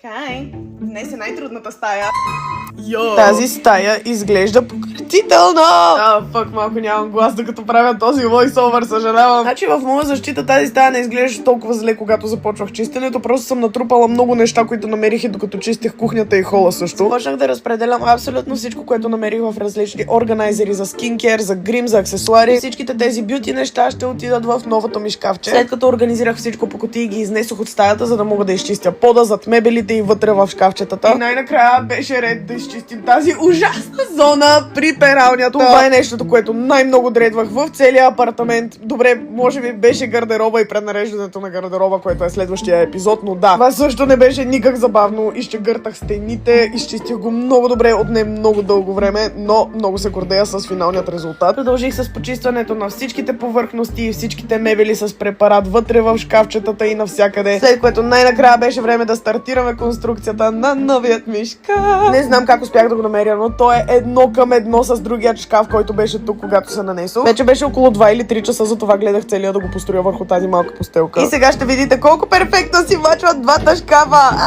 Хай! Днес е най-трудната стая. Йо! Тази стая изглежда пократително! Фак, малко нямам глас, докато правя този voice-over, съжалявам. Значи в моя защита тази стая не изглеждаше толкова зле, когато започвах чистенето. Просто съм натрупала много неща, които намерих и докато чистих кухнята и хола също. Почнах да разпределям абсолютно всичко, което намерих в различни органайзери за скинкер, за грим, за аксесуари. Всичките тези бюти неща ще отидат в новото ми шкафче. След като организирах всичко по кутии, ги изнесох от стаята, за да мога да изчистя пода, зад мебелите и вътре в шкафчетата. И най-накрая беше ред да изчистим тази ужасна зона при пералнята. Това е нещото, което най-много дредвах в целия апартамент. Добре, може би беше гардероба и пренареждането на гардероба, което е следващия епизод, но да. Това също не беше никак забавно. Изчегъртах стените, изчистих го много добре, отне много дълго време, но много се гордея с финалният резултат. Продължих с почистването на всичките повърхности и всичките мебели с препарат вътре в шкафчетата и навсякъде. След което най-накрая беше време да стартираме конструкцията на новият ми шкаф. Не знам как успях да го намеря, но то е едно към едно с другият шкаф, който беше тук, когато се нанесох. Вече беше около 2 или 3 часа, затова гледах целия да го построя върху тази малка постелка. И сега ще видите колко перфектно си мачват двата шкафа.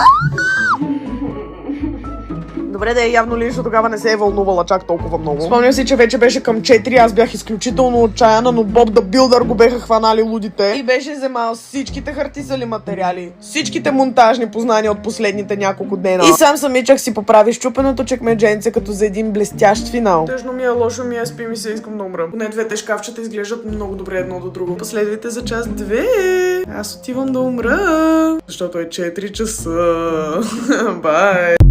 Добре, да е явно ли, защото тогава не се е вълнувала чак толкова много. Спомням си, че вече беше към 4, аз бях изключително отчаяна, но Боб да Билдър го беха хванали лудите и беше вземал всичките хартисали материали, всичките монтажни познания от последните няколко дена. И сам самичък си поправи щупеното чекмедженце като за един блестящ финал. Тъжно ми е, лошо ми е, спи ми се, искам да умра. Поне двете шкафчета изглеждат много добре едно до друго. Последвайте за час 2. Аз отивам да умра, защото е 4 часа. Бай!